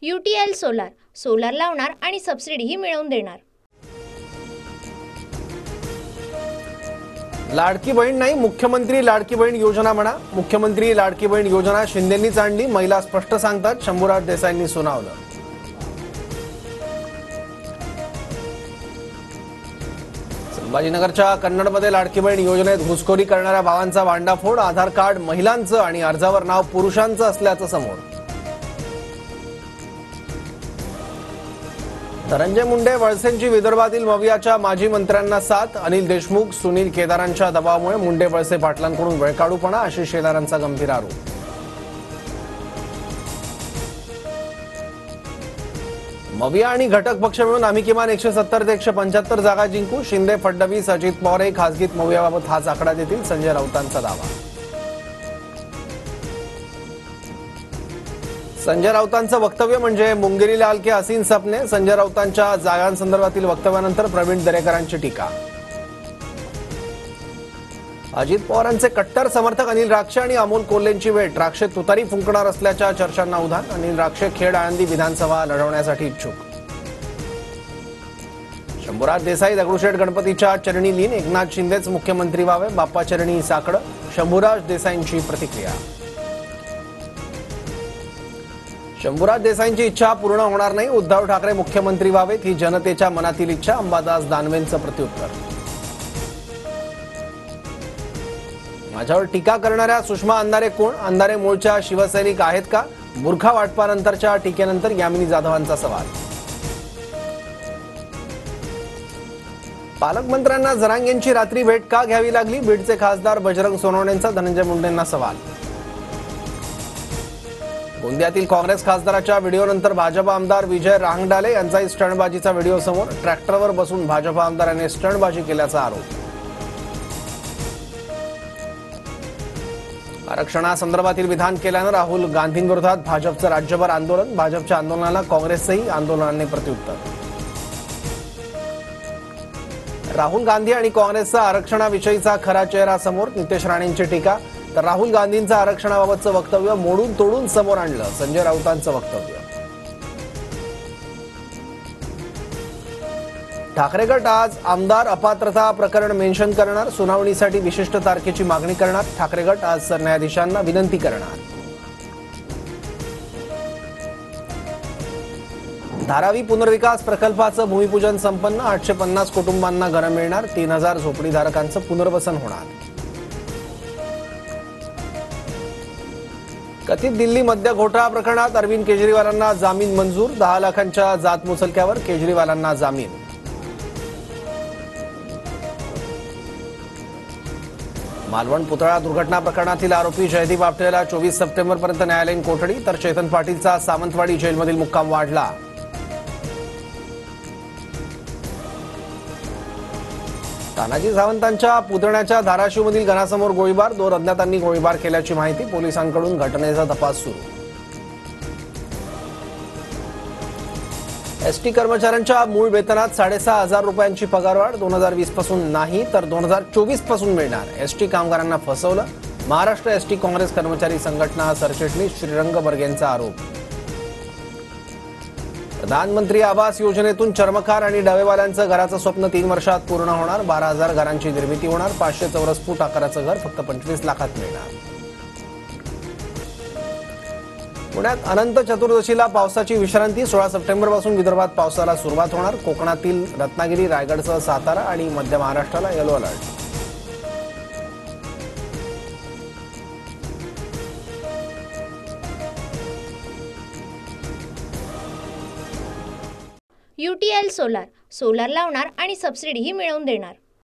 UTL solar, solar लावणार आणि सबसिडीही मिळवून देणार। लाडकी बहीण नाही, मुख्यमंत्री लाडकी बहीण योजना म्हणा। मुख्यमंत्री लाडकी बहीण योजना शिंदेंनीच आणली, महिला स्पष्ट सांगतात। शंभूराज देसाईंनी सुनावलं। संभाजीनगरच्या कन्नडमध्ये लाडकी बहीण योजनेत घुसखोरी करणाऱ्या भावांचा भांडाफोड। आधार कार्ड महिलांचं आणि अर्जावर नाव पुरुषांचं असल्याचं समोर। धनंजय मुंडे वळसेंची विदर्भातील मवियाच्या माजी मंत्र्यांना साथ। अनिल देशमुख, सुनील केदारांच्या दबावामुळे मुंडे वळसे पाटलांकडून वेळकाढूपणा, आशिष शेलारांचा गंभीर आरोप। मविया आणि घटक पक्ष मिळून आम्ही किमान 170 ते 175 जागा जिंकू। शिंदे, फडणवीस, अजित पवार खासगीत मवियाबाबत हाच आकडा देतील, संजय राऊतांचा दावा। संजय राऊतांचं वक्तव्य म्हणजे मुंगेरी लाल के हसीन सपने। संजय राऊतांच्या जागांसंदर्भातील वक्तव्यानंतर प्रवीण दरेकरांची टीका। अजित पवारांचे कट्टर समर्थक अनिल राक्षे आणि अमोल कोल्हेंची भेट। राक्षे तुतारी फुंकणार असल्याच्या चर्चांना उधाण। अनिल राक्षे खेड आळंदी विधानसभा लढवण्यासाठी इच्छुक। शंभूराज देसाई दगडूशेठ गणपतीच्या चरणी लीन। एकनाथ शिंदेच मुख्यमंत्री व्हावे, बाप्पा चरणी साकडं। शंभूराज देसाईंची प्रतिक्रिया। शंभूराज देसाईंची इच्छा पूर्ण होणार नाही, उद्धव ठाकरे मुख्यमंत्री व्हावेत ही जनतेच्या मनातील इच्छा। अंबादास दानवेंचं प्रत्युत्तर। माझ्यावर टीका करणाऱ्या सुषमा अंधारे कोण? अंधारे मूळच्या शिवसैनिक आहेत का? बुरखा वाटपानंतरच्या टीकेनंतर यामिनी जाधवांचा सवाल। पालकमंत्र्यांना जरांगेंची रात्री भेट का घ्यावी लागली? बीडचे खासदार बजरंग सोनवणेंचा धनंजय मुंडेंना सवाल। गोंदियातील काँग्रेस खासदाराच्या व्हिडिओनंतर भाजप आमदार विजय रांगडाले यांचाही स्टंटबाजीचा व्हिडिओ समोर। ट्रॅक्टरवर बसून भाजप आमदारांनी स्टंटबाजी केल्याचा आरोप। आरक्षणासंदर्भातील विधान केल्यानं राहुल गांधींविरोधात भाजपचं राज्यभर आंदोलन। भाजपच्या आंदोलनाला काँग्रेसचंही आंदोलनाने प्रत्युत्तर। राहुल गांधी आणि काँग्रेसचा आरक्षणाविषयीचा खरा चेहरा समोर। नितेश राणेंची टीका। तर राहुल गांधींचं आरक्षणाबाबतचं वक्तव्य मोडून तोडून समोर आणलं, संजय राऊतांचं वक्तव्य। ठाकरे गट आज आमदार अपात्रता प्रकरण मेन्शन करणार। सुनावणीसाठी विशिष्ट तारखेची मागणी करणार। ठाकरे गट आज सरन्यायाधीशांना विनंती करणार। धारावी पुनर्विकास प्रकल्पाचं भूमिपूजन संपन्न। 850 कुटुंबांना घरं मिळणार। 3000 झोपडीधारकांचं पुनर्वसन होणार। कथित दिल्ली मद्य घोटाळा प्रकरणात अरविंद केजरीवालांना जामीन मंजूर। 10 लाखांच्या जात मुचलक्यावर केजरीवालांना जामीन। मालवण पुतळा दुर्घटना प्रकरणातील आरोपी जयदीप आपटेला 24 सप्टेंबरपर्यंत न्यायालयीन कोठडी। तर चेतन पाटीलचा सावंतवाडी जेलमधील मुक्काम वाढला। तानाजी सावंतांच्या पुतण्याच्या धाराशिवमधील घरासमोर गोळीबार। 2 अज्ञातांनी गोळीबार केल्याची माहिती। पोलिसांकडून घटनेचा तपास सुरू। एसटी कर्मचाऱ्यांच्या मूळ वेतनात 6,500 रुपयांची पगारवाढ 2020 पासून नाही तर 2024 पासून मिळणार। एसटी कामगारांना फसवलं, महाराष्ट्र एसटी काँग्रेस कर्मचारी संघटना सरचिटणीस श्रीरंग बर्गेंचा आरोप। प्रधानमंत्री आवास योजनेतून चर्मकार आणि डबेवाल्यांचं घराचं स्वप्न 3 वर्षात पूर्ण होणार। 12,000 घरांची निर्मिती होणार। 500 चौरस फूट आकाराचं घर फक्त 25 लाखात मिळणार। पुण्यात अनंत चतुर्दशीला पावसाची विश्रांती। 16 सप्टेंबरपासून विदर्भात पावसाला सुरुवात होणार। कोकणातील रत्नागिरी, रायगडसह सातारा आणि मध्य महाराष्ट्राला yellow alert. UTL solar, solar लावणार आणि सबसिडीही मिळवून देणार।